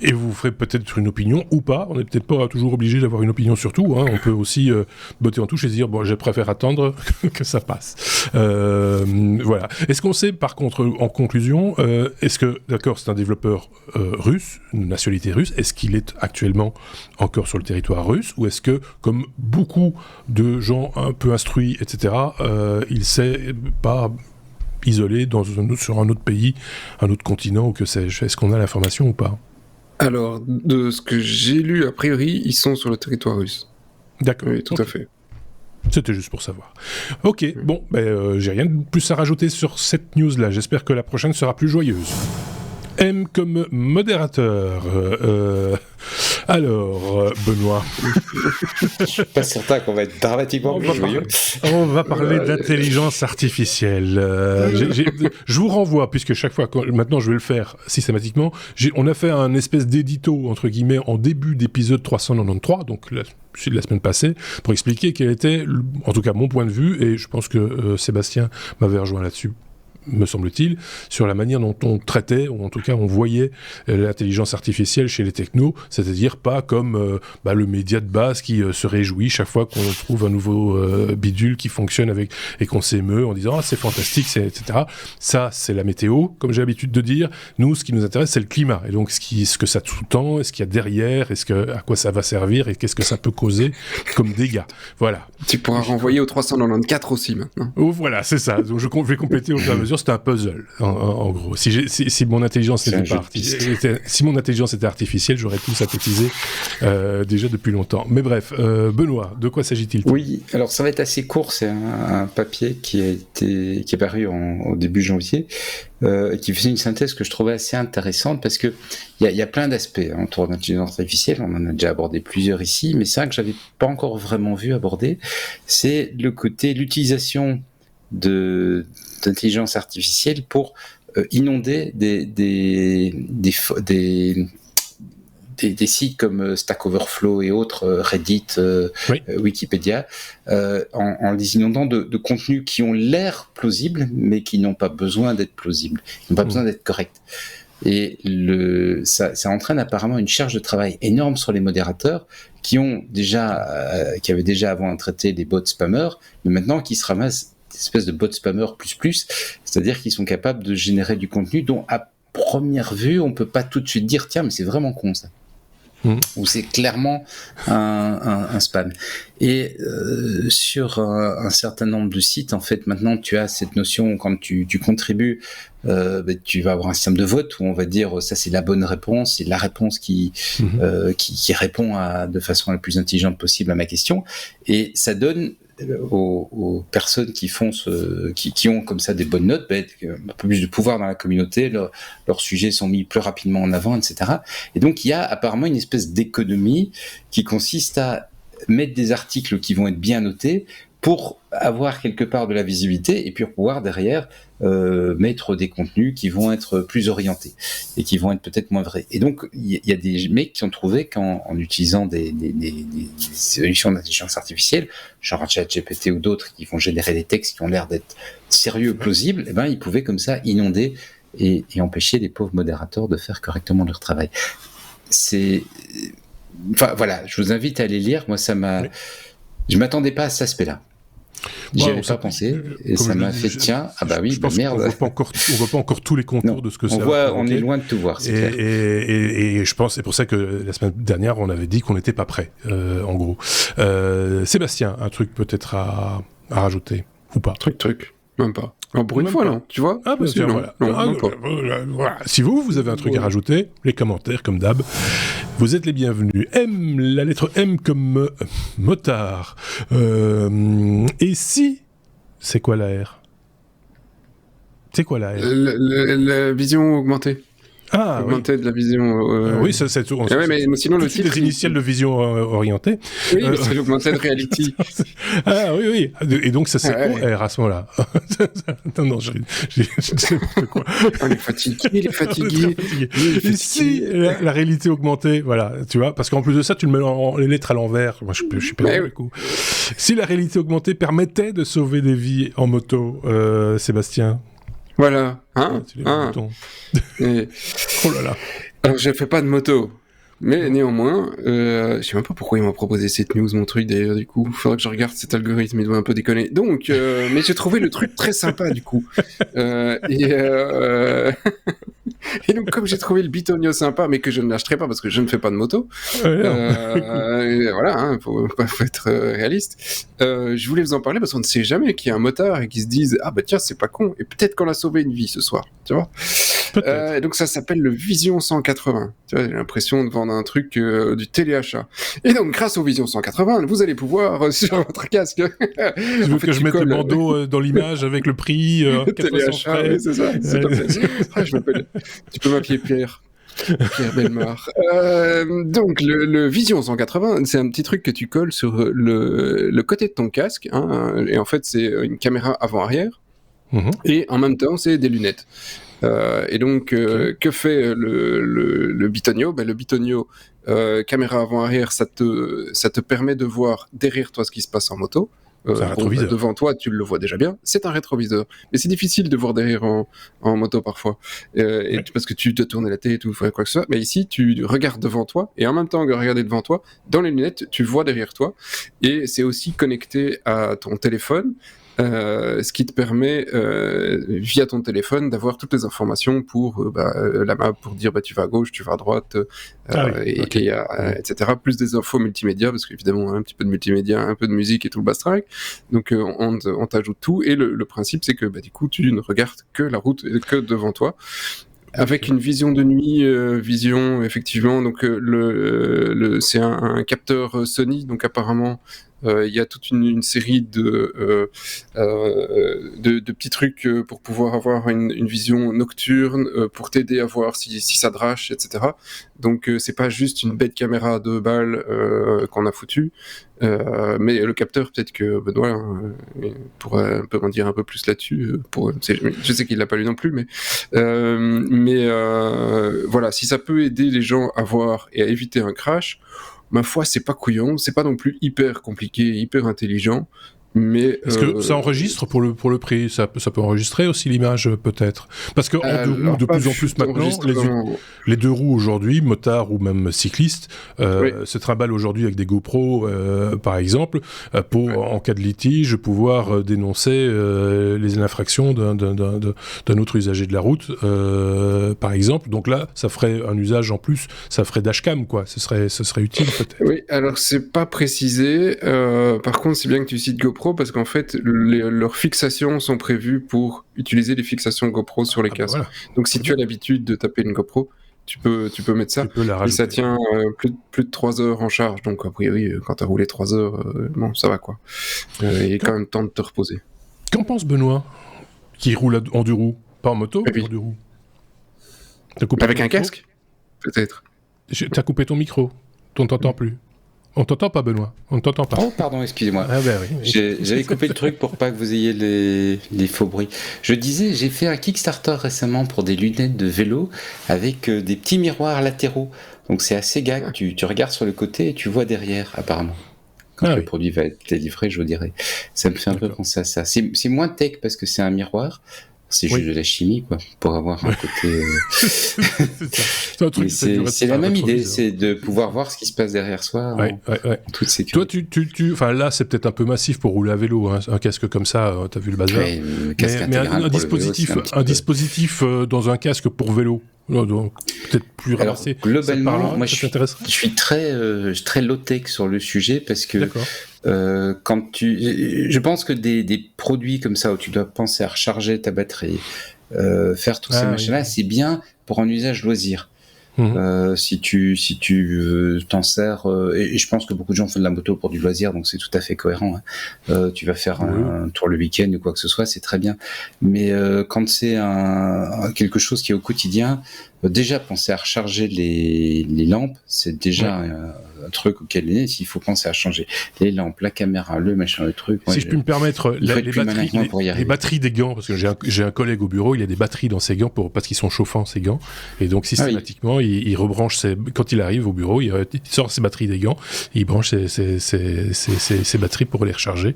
et vous ferez peut-être une opinion ou pas. On n'est peut-être pas toujours obligé d'avoir une opinion sur tout, hein. On peut aussi botter en touche et se dire bon, je préfère attendre que ça passe. Voilà. Est-ce qu'on sait, par contre, en conclusion, est-ce que, d'accord, c'est un développeur russe, une nationalité russe, est-ce qu'il est actuellement encore sur le territoire russe, ou est-ce que, comme beaucoup de gens un peu instruits, etc., il sait pas isolé sur un autre pays, un autre continent ou que sais-je. Est-ce qu'on a l'information ou pas ? Alors, de ce que j'ai lu, a priori, ils sont sur le territoire russe. D'accord. Oui, tout à fait. C'était juste pour savoir. Ok, bon, j'ai rien de plus à rajouter sur cette news-là. J'espère que la prochaine sera plus joyeuse. M comme modérateur. Alors, Benoît. Je suis pas certain qu'on va être dramatiquement plus joyeux. On va parler d'intelligence artificielle. Je vous renvoie, puisque chaque fois, maintenant je vais le faire systématiquement, on a fait un espèce d'édito, entre guillemets, en début d'épisode 393, donc celui de la semaine passée, pour expliquer quel était, en tout cas mon point de vue, et je pense que Sébastien m'avait rejoint là-dessus, me semble-t-il, sur la manière dont on traitait, ou en tout cas on voyait l'intelligence artificielle chez les technos, c'est-à-dire pas comme le média de base qui se réjouit chaque fois qu'on trouve un nouveau bidule qui fonctionne avec, et qu'on s'émeut en disant « Ah, c'est fantastique, etc. » Ça, c'est la météo, comme j'ai l'habitude de dire. Nous, ce qui nous intéresse, c'est le climat, et donc ce que ça sous-tend, ce qu'il y a derrière, à quoi ça va servir, et qu'est-ce que ça peut causer comme dégâts. Voilà. Tu pourras renvoyer au 394 aussi, maintenant. Oh, voilà, c'est ça. Donc je vais compléter au fur et à mesure. C'est un puzzle, en gros. Si mon intelligence était artificielle, j'aurais tout synthétisé déjà depuis longtemps. Mais bref, Benoît, de quoi s'agit-il ? Oui, alors ça va être assez court. C'est un papier qui est paru au début janvier, qui faisait une synthèse que je trouvais assez intéressante parce que il y a plein d'aspects autour de l'intelligence artificielle. On en a déjà abordé plusieurs ici, mais c'est un que j'avais pas encore vraiment vu aborder. C'est l'utilisation d'intelligence artificielle pour inonder des sites comme Stack Overflow et autres, Reddit, Wikipédia, en les inondant de contenus qui ont l'air plausibles, mais qui n'ont pas besoin d'être plausibles, qui n'ont pas besoin d'être corrects. Et ça entraîne apparemment une charge de travail énorme sur les modérateurs qui avaient déjà avant traité des bots spammers, mais maintenant qui se ramassent des espèces de bots spammers plus, c'est-à-dire qu'ils sont capables de générer du contenu dont à première vue on peut pas tout de suite dire tiens mais c'est vraiment con ça. Ou c'est clairement un spam. Et sur un certain nombre de sites, en fait, maintenant tu as cette notion, quand tu contribues, tu vas avoir un système de vote où on va dire ça c'est la bonne réponse, c'est la réponse qui répond de façon la plus intelligente possible à ma question, et ça donne aux personnes qui ont comme ça des bonnes notes, un peu plus de pouvoir dans la communauté, leurs sujets sont mis plus rapidement en avant, etc. Et donc il y a apparemment une espèce d'économie qui consiste à mettre des articles qui vont être bien notés pour avoir quelque part de la visibilité et puis pouvoir derrière mettre des contenus qui vont être plus orientés et qui vont être peut-être moins vrais. Et donc il y a des mecs qui ont trouvé qu'en utilisant des solutions d'intelligence artificielle, genre ChatGPT ou d'autres qui vont générer des textes qui ont l'air d'être sérieux, plausibles, ils pouvaient comme ça inonder et empêcher les pauvres modérateurs de faire correctement leur travail. Enfin voilà, je vous invite à aller lire. Moi je m'attendais pas à cet aspect-là. J'y avais pas pensé, et ça m'a fait tiens, merde. On voit pas encore tous les contours de ce que c'est. On est loin de tout voir, c'est clair. Et je pense, c'est pour ça que la semaine dernière, on avait dit qu'on n'était pas prêt, en gros. Sébastien, un truc peut-être à rajouter, ou pas ? Truc, même pas. Alors pour une fois, non, tu vois. Ah, tiens, voilà. Voilà. Si vous avez un truc à rajouter, les commentaires, comme d'hab, vous êtes les bienvenus. La lettre M comme motard. Et si... C'est quoi la R ? La vision augmentée. Ah, augmentée de la vision. Oui, ça c'est tout. Mais sinon le titre. Les initiales de vision orientée. Oui, mais c'est l'augmented reality. Ah oui. Et donc ça c'est quoi R à ce moment-là ? Non, je sais pas quoi. On est fatigué. Et si la réalité augmentée, voilà, tu vois, parce qu'en plus de ça, tu le mets les lettres à l'envers. Moi, je suis pas du coup. Si la réalité augmentée permettait de sauver des vies en moto, Sébastien. Voilà, Oh là là. Alors, je fais pas de moto, mais néanmoins, je sais même pas pourquoi ils m'ont proposé cette news, mon truc d'ailleurs, du coup. Faudrait que je regarde cet algorithme, il doit un peu déconner. Donc, mais j'ai trouvé le truc très sympa, du coup. Et donc, comme j'ai trouvé le bitonio sympa, mais que je ne l'achèterai pas parce que je ne fais pas de moto, voilà, faut être réaliste. Je voulais vous en parler parce qu'on ne sait jamais qu'il y a un motard et qu'ils se disent ah bah tiens c'est pas con et peut-être qu'on a sauvé une vie ce soir, tu vois. Et donc ça s'appelle le Vision 180. Tu vois, j'ai l'impression de vendre un truc du téléachat. Et donc grâce au Vision 180, vous allez pouvoir sur votre casque. Tu veux que je mette le bandeau dans l'image avec le prix téléachat, oui, c'est ça. Tu peux m'appeler Pierre. Pierre Bellemare. Donc, le Vision 180, c'est un petit truc que tu colles sur le côté de ton casque, hein, et en fait, c'est une caméra avant-arrière, et en même temps, c'est des lunettes. Et donc, que fait le Bitonio? Le Bitonio, caméra avant-arrière, ça te permet de voir derrière toi ce qui se passe en moto. C'est un rétroviseur. Devant toi, tu le vois déjà bien. C'est un rétroviseur. Mais c'est difficile de voir derrière en moto parfois. Parce que tu te tournes la tête ou quoi que ce soit. Mais ici, tu regardes devant toi. Et en même temps que regarder devant toi, dans les lunettes, tu vois derrière toi. Et c'est aussi connecté à ton téléphone. Ce qui te permet, via ton téléphone, d'avoir toutes les informations pour la map, pour dire tu vas à gauche, tu vas à droite, etc. Plus des infos multimédia, parce qu'évidemment, un petit peu de multimédia, un peu de musique et tout le bastringue. Donc, on t'ajoute tout. Et le principe, c'est que du coup, tu ne regardes que la route et que devant toi. Avec une vision de nuit, effectivement, donc c'est un capteur Sony, donc apparemment il y a toute une série de petits trucs pour pouvoir avoir une vision nocturne, pour t'aider à voir si ça drache, etc. Donc c'est pas juste une bête caméra à 2 balles qu'on a foutu, mais le capteur, peut-être que Benoît pourrait un peu en dire un peu plus là-dessus. Je sais qu'il l'a pas lu non plus, mais voilà, si ça peut aider les gens à voir et à éviter un crash, ma foi, c'est pas couillon, c'est pas non plus hyper compliqué, hyper intelligent. Mais est-ce que ça enregistre pour le prix? Ça peut enregistrer aussi l'image, peut-être? Parce qu'en 2 roues, de plus en plus maintenant, les 2 roues aujourd'hui, motards ou même cyclistes, se trimballent aujourd'hui avec des GoPro, par exemple, pour, en cas de litige, pouvoir dénoncer les infractions d'un autre usager de la route, par exemple. Donc là, ça ferait un usage en plus, ça ferait dashcam, quoi. Ce serait utile, peut-être. Oui, alors c'est pas précisé. Par contre, c'est bien que tu cites GoPro, parce qu'en fait, leurs fixations sont prévues pour utiliser les fixations GoPro sur les casques. Voilà. Donc si tu as l'habitude de taper une GoPro, tu peux mettre ça. Et ça tient plus de 3 heures en charge. Donc a priori, quand tu as roulé 3 heures, bon, ça va quoi. Il y a quand même temps de te reposer. Qu'en pense Benoît, qui roule en 2 roues? Pas en moto, mais en 2 roues. Avec un casque? Peut-être. T'as coupé ton micro. On t'entend plus. On t'entend pas, Benoît. On ne t'entend pas. Oh, pardon, excusez-moi. Ah ben oui. J'avais coupé le truc pour pas que vous ayez les faux bruits. Je disais, j'ai fait un Kickstarter récemment pour des lunettes de vélo avec des petits miroirs latéraux. Donc c'est assez gag. Tu regardes sur le côté et tu vois derrière, apparemment. Quand le produit va être délivré, je vous dirai. Ça me fait un peu penser à ça. C'est moins tech parce que c'est un miroir. C'est juste de la chimie, quoi, pour avoir un côté... c'est la même idée, c'est de pouvoir voir ce qui se passe derrière soi en toute sécurité. Toi, enfin là, c'est peut-être un peu massif pour rouler à vélo, hein, un casque comme ça, t'as vu le bazar. Mais un dispositif dans un casque pour vélo, donc peut-être plus ramassé. Globalement, moi, je suis très low-tech sur le sujet parce que je pense que des produits comme ça où tu dois penser à recharger ta batterie, faire tous ces machins-là, c'est bien pour un usage loisir. Si tu t'en sers, et je pense que beaucoup de gens font de la moto pour du loisir, donc c'est tout à fait cohérent. Hein. Tu vas faire un tour le week-end ou quoi que ce soit, c'est très bien. Mais quand c'est quelque chose qui est au quotidien, déjà penser à recharger les lampes, c'est déjà un truc auquel il faut penser à changer les lampes, la caméra, le machin, le truc. Si je puis me permettre, les batteries des gants, parce que j'ai un collègue au bureau, il a des batteries dans ses gants parce qu'ils sont chauffants, ces gants, et donc systématiquement il rebranche quand il arrive au bureau, il sort ses batteries des gants, il branche ses batteries pour les recharger.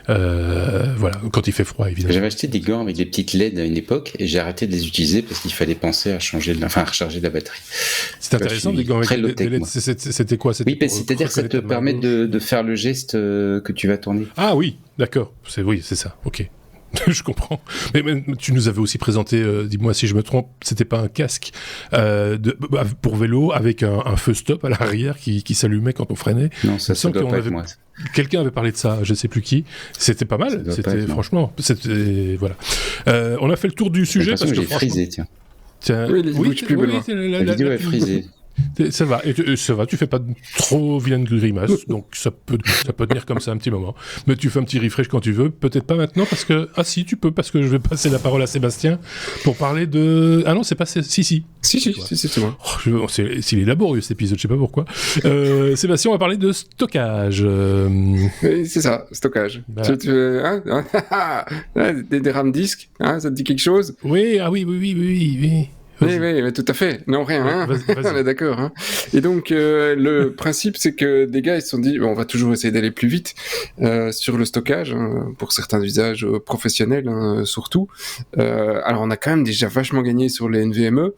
Voilà, quand il fait froid, évidemment. J'avais acheté des gants avec des petites LED à une époque et j'ai arrêté de les utiliser parce qu'il fallait penser à recharger la batterie. C'est intéressant, des gants avec des LED. C'était quoi? Oui, c'est-à-dire que ça te permet de faire le geste que tu vas tourner. Ah oui, d'accord. C'est ça, ok. Je comprends. Mais tu nous avais aussi présenté, dis-moi si je me trompe, c'était pas un casque pour vélo avec un feu stop à l'arrière qui s'allumait quand on freinait. Non, ça doit pas être moi. Quelqu'un avait parlé de ça, je sais plus qui. C'était pas mal. Franchement, voilà. On a fait le tour du sujet parce que j'ai frisé, tiens. Oui, la vidéo est frisée. Ça va, ça va, tu fais pas trop vilaine grimace, donc ça peut tenir comme ça un petit moment. Mais tu fais un petit refresh quand tu veux, peut-être pas maintenant, parce que... Ah si, tu peux, parce que je vais passer la parole à Sébastien pour parler de... Ah non, c'est pas... Si, c'est moi. S'il est laborieux cet épisode, je sais pas pourquoi. Sébastien, on va parler de stockage. Oui, c'est ça, stockage. Des RAM disques, ça te dit quelque chose? Oui, oui. Oui, tout à fait. Non, rien, hein. Vas-y. On est d'accord. Hein. Et donc, le principe, c'est que des gars, ils se sont dit, on va toujours essayer d'aller plus vite sur le stockage, hein, pour certains usages professionnels, hein, surtout. Alors, on a quand même déjà vachement gagné sur les NVMe,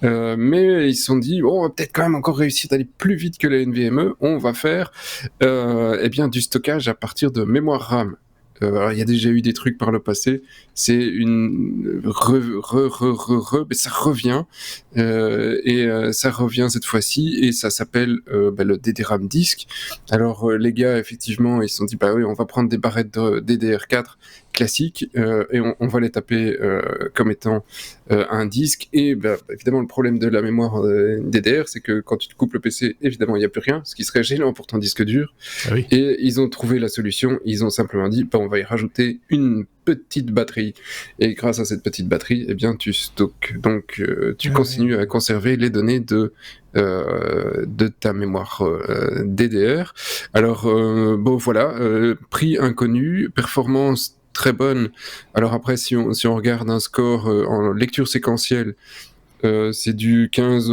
mais ils se sont dit, on va peut-être quand même encore réussir d'aller plus vite que les NVMe. On va faire du stockage à partir de mémoire RAM. Alors, il y a déjà eu des trucs par le passé, c'est une mais ça revient, ça revient cette fois-ci, et ça s'appelle le DDRAM disque. Alors les gars, effectivement, ils se sont dit, bah oui, on va prendre des barrettes de DDR4 classiques, et on va les taper comme étant un disque, et évidemment le problème de la mémoire DDR, c'est que quand tu te coupes le PC, évidemment il n'y a plus rien, ce qui serait gênant pour ton disque dur. Ah oui. Et ils ont trouvé la solution, ils ont simplement dit, on va y rajouter une petite batterie, et grâce à cette petite batterie, tu stockes, donc tu continues à conserver les données de ta mémoire DDR. Alors prix inconnu, performance très bonne. Alors après, si on regarde un score en lecture séquentielle, c'est du 15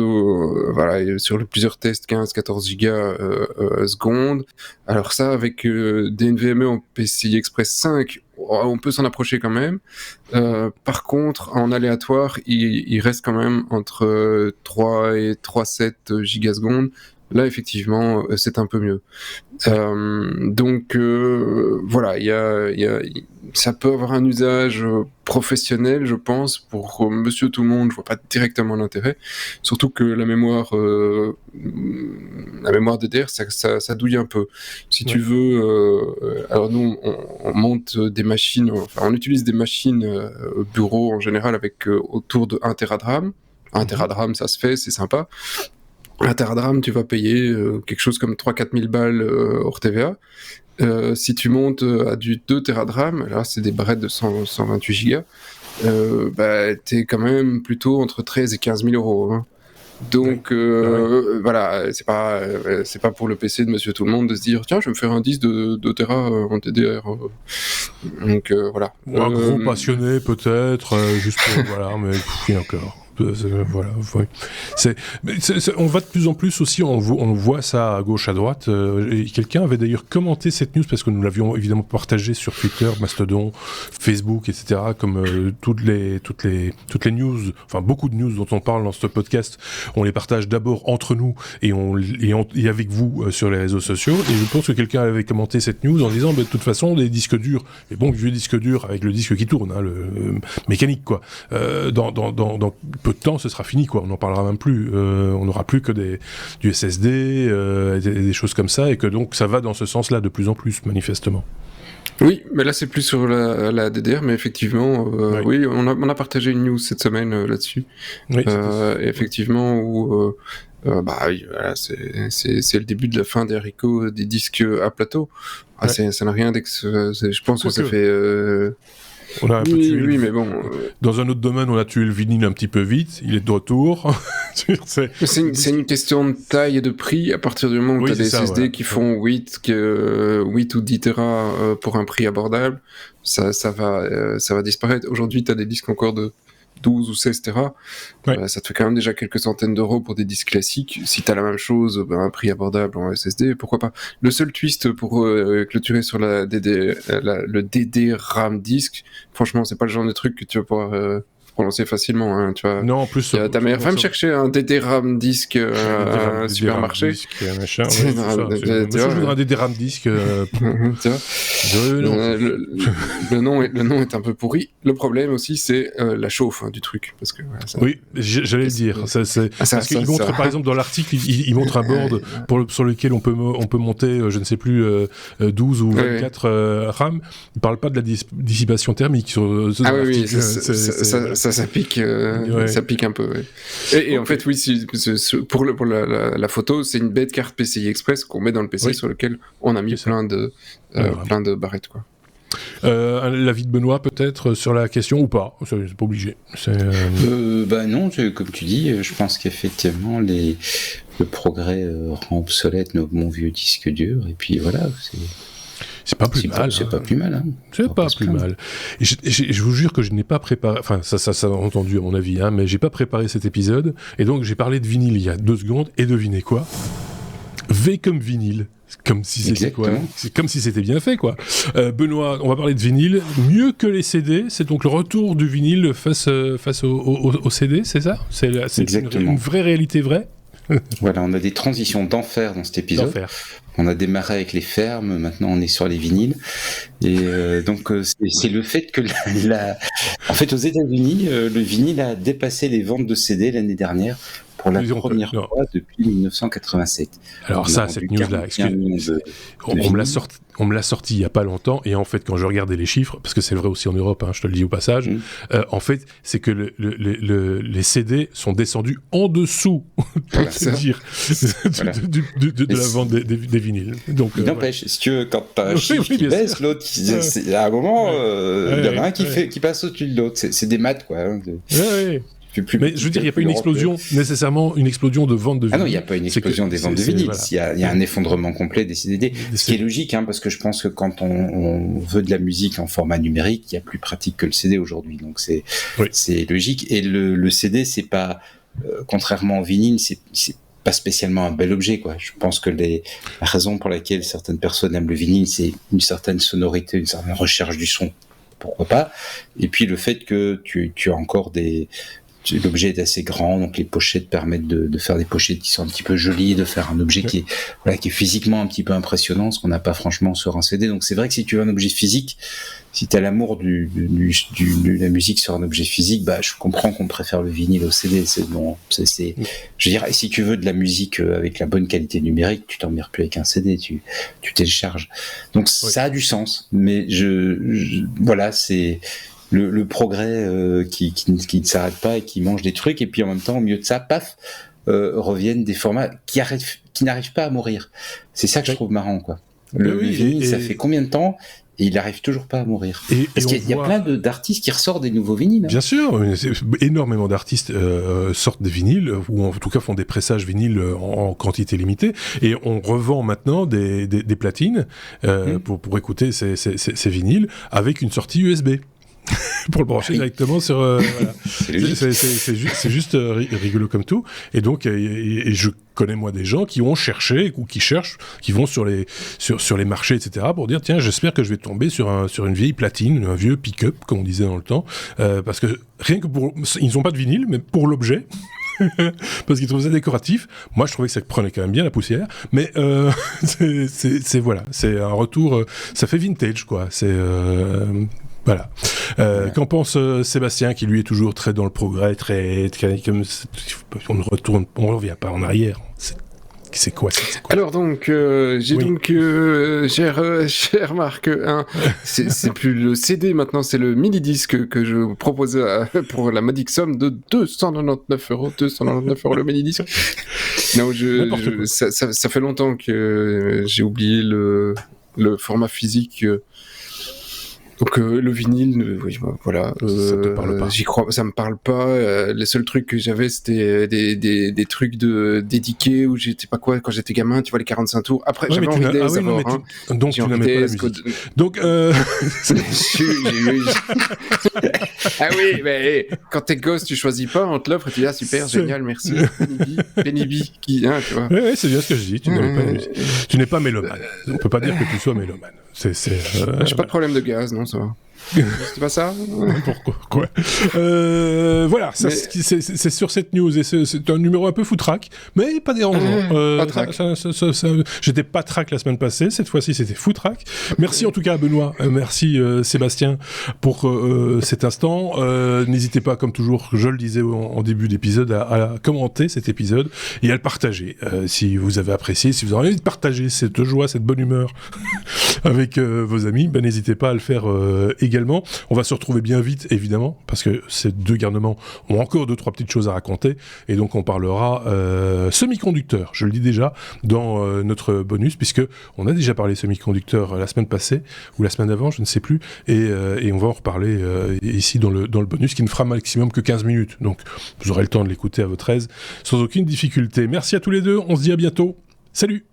sur plusieurs tests, 15-14 gigas secondes. Alors ça, avec des NVMe en PCI Express 5, on peut s'en approcher quand même. Par contre, en aléatoire, il reste quand même entre 3 et 3,7 gigasecondes. Là, effectivement, c'est un peu mieux. Ça peut avoir un usage professionnel, je pense. Pour monsieur tout le monde, je vois pas directement l'intérêt. Surtout que la mémoire DDR, ça douille un peu. Si tu veux, alors nous, on monte des machines, on utilise des machines au bureau en général avec autour de 1 Tera de RAM. 1 Tera de RAM, ça se fait, c'est sympa. 1 Tera de RAM, tu vas payer quelque chose comme 3-4 000 balles hors TVA. Si tu montes à du 2 Tera de RAM, là c'est des barrettes de 128 gigas, t'es quand même plutôt entre 13 et 15 000 euros. Hein. Donc c'est pas pour le PC de monsieur tout le monde de se dire tiens, je vais me faire un disque de 2 Tera en DDR. Donc voilà. Ou un gros passionné peut-être, juste pour voilà, mais et encore. Voilà, ouais. On va de plus en plus aussi, on voit ça à gauche, à droite. Et quelqu'un avait d'ailleurs commenté cette news parce que nous l'avions évidemment partagé sur Twitter, Mastodon, Facebook, etc. Comme toutes les news, enfin beaucoup de news dont on parle dans ce podcast, on les partage d'abord entre nous et avec vous sur les réseaux sociaux. Et je pense que quelqu'un avait commenté cette news en disant de toute façon les disques durs, les bons vieux disques durs avec le disque qui tourne, hein, le mécanique quoi. Dans peu de temps, ce sera fini, quoi. On n'en parlera même plus. On n'aura plus que du SSD, des choses comme ça, et que donc ça va dans ce sens-là de plus en plus, manifestement. Oui, mais là c'est plus sur la DDR, mais effectivement, oui, on a partagé une news cette semaine là-dessus. Oui, effectivement, où voilà, c'est le début de la fin des haricots des disques à plateau. Ça n'a rien je pense que ça fait... On a un peu tué mais bon. Dans un autre domaine, on a tué le vinyle un petit peu vite. Il est de retour. c'est une question de taille et de prix. À partir du moment où tu as des SSD qui font 8 ou 10 Tera pour un prix abordable, ça va disparaître. Aujourd'hui, tu as des disques encore de 12 ou 16 Tera. Ça te fait quand même déjà quelques centaines d'euros pour des disques classiques. Si tu as la même chose, un prix abordable en SSD, pourquoi pas. Le seul twist pour clôturer sur le DDRAM disque, franchement, c'est pas le genre de truc que tu vas pouvoir prononcer facilement. Hein, tu vois. Non, en plus... ta mère va me chercher un DDRAM disque à un supermarché. Moi, je voudrais un DDRAM disque. Le nom est un peu pourri. Le problème aussi, c'est la chauffe du truc. Parce que, oui, j'allais le dire. Parce qu'il montre, par exemple, dans l'article, il montre un board sur lequel on peut monter, je ne sais plus, 12 ou 24 RAM. Il ne parle pas de la dissipation thermique sur l'article. ça pique, ça pique un peu. Ouais. Et en fait, oui, pour la photo, c'est une bête carte PCI Express qu'on met dans le PC sur lequel on a mis plein de barrettes, quoi. L'avis de Benoît peut-être sur la question ou pas, c'est pas obligé. Non, comme tu dis, je pense qu'effectivement le progrès rend obsolète nos bons vieux disques durs, et puis voilà, c'est pas plus mal. C'est pas plus mal. Hein. C'est pas plus mal. Et je vous jure que je n'ai pas préparé... Enfin, ça a entendu à mon avis, hein, mais j'ai pas préparé cet épisode. Et donc, j'ai parlé de vinyle il y a 2 secondes. Et devinez quoi ? V comme vinyle. Comme si c'était quoi ? C'est comme si c'était bien fait, quoi. Benoît, on va parler de vinyle. Mieux que les CD, c'est donc le retour du vinyle face au CD, c'est ça ? C'est une vraie réalité vraie ? Voilà, on a des transitions d'enfer dans cet épisode. On a démarré avec les fermes, maintenant on est sur les vinyles. Et donc c'est le fait que en fait aux États-Unis, le vinyle a dépassé les ventes de CD l'année dernière pour la première fois depuis 1987. Alors ça, cette news-là, on me l'a sorti il y a pas longtemps, et en fait, quand je regardais les chiffres, parce que c'est vrai aussi en Europe, hein, je te le dis au passage, en fait, c'est que les CD sont descendus en dessous, pour dire, de la vente des vinyles. Donc, il n'empêche, si tu veux, quand t'as un chiffre qui baisse, l'autre, à un moment, il y en a un qui passe au-dessus de l'autre. C'est des maths, quoi. Hein. Mais je veux dire, il n'y a pas nécessairement une explosion de vente de vinyle. Ah non, il n'y a pas une explosion des ventes de vinyle. Voilà. Il y a un effondrement complet des CD. Ce qui est logique, hein, parce que je pense que quand on veut de la musique en format numérique, il y a plus pratique que le CD aujourd'hui. Donc c'est logique. Et le CD, c'est pas, contrairement au vinyle, c'est pas spécialement un bel objet, quoi. Je pense que la raison pour laquelle certaines personnes aiment le vinyle, c'est une certaine sonorité, une certaine recherche du son. Pourquoi pas. Et puis le fait que tu as encore l'objet est assez grand, donc les pochettes permettent de faire des pochettes qui sont un petit peu jolies, de faire un objet qui est physiquement un petit peu impressionnant, ce qu'on n'a pas franchement sur un CD. Donc c'est vrai que si tu veux un objet physique, si tu as l'amour de la musique sur un objet physique, bah je comprends qu'on préfère le vinyle au CD. Je veux dire, si tu veux de la musique avec la bonne qualité numérique, tu t'emmerdes plus avec un CD, tu télécharges. Donc ça a du sens, mais voilà, c'est le progrès qui ne s'arrête pas et qui mange des trucs, et puis en même temps, au milieu de ça, paf, reviennent des formats qui n'arrivent pas à mourir. C'est ça que je trouve marrant, quoi. Le vinyle, ça fait combien de temps et il n'arrive toujours pas à mourir. Parce qu'il y a plein d'artistes qui ressortent des nouveaux vinyles. Hein. Bien sûr, énormément d'artistes sortent des vinyles, ou en tout cas font des pressages vinyles en quantité limitée, et on revend maintenant des platines pour écouter ces vinyles avec une sortie USB. Pour le brancher directement sur... voilà. C'est juste rigolo comme tout. Et donc, et je connais moi des gens qui ont cherché ou qui cherchent, qui vont sur les marchés, etc., pour dire, tiens, j'espère que je vais tomber sur une vieille platine, un vieux pick-up, comme on disait dans le temps, parce que rien que ils n'ont pas de vinyle, mais pour l'objet... parce qu'ils trouvaient ça décoratif. Moi, je trouvais que ça prenait quand même bien la poussière, mais voilà, c'est un retour, ça fait vintage, quoi. C'est voilà. Qu'en pense Sébastien, qui lui est toujours très dans le progrès, comme on revient pas en arrière. C'est quoi? Alors donc, cher Marc, c'est plus le CD maintenant, c'est le mini-disque que je vous propose pour la modique somme de 299 €. 299 € le mini-disque. Non, ça fait longtemps que j'ai oublié le format physique. Donc le vinyle, voilà. Ça te parle pas. J'y crois, ça me parle pas. Les seuls trucs que j'avais, c'était des trucs dédiés où j'étais pas quoi quand j'étais gamin. Tu vois les 45 tours. Après, j'avais envie de les avoir. Donc tu n'aimais pas la musique. Donc ah oui, mais quand t'es gosse, tu choisis pas. On te l'offre et tu dis super, génial, merci. Penny B, tu vois. Oui, c'est bien ce que je dis. Tu n'aimes pas la musique. Tu n'es pas mélomane. On peut pas dire que tu sois mélomane. J'ai pas de problème de gaz, non, ça va. C'est pas ça? Pourquoi? Voilà, c'est sur cette news, et c'est un numéro un peu foutraque, mais pas dérangeant. J'étais pas track la semaine passée, cette fois-ci c'était foutraque. Merci en tout cas à Benoît, merci Sébastien pour cet instant. N'hésitez pas, comme toujours, je le disais en début d'épisode, à commenter cet épisode et à le partager. Si vous avez apprécié, si vous avez envie de partager cette joie, cette bonne humeur avec vos amis, n'hésitez pas à le faire également. également. On va se retrouver bien vite, évidemment, parce que ces deux garnements ont encore 2-3 petites choses à raconter, et donc on parlera semi-conducteurs, je le dis déjà, dans notre bonus, puisque on a déjà parlé semi-conducteurs la semaine passée, ou la semaine d'avant, je ne sais plus, et on va en reparler ici dans le bonus, qui ne fera maximum que 15 minutes, donc vous aurez le temps de l'écouter à votre aise, sans aucune difficulté. Merci à tous les deux, on se dit à bientôt, salut!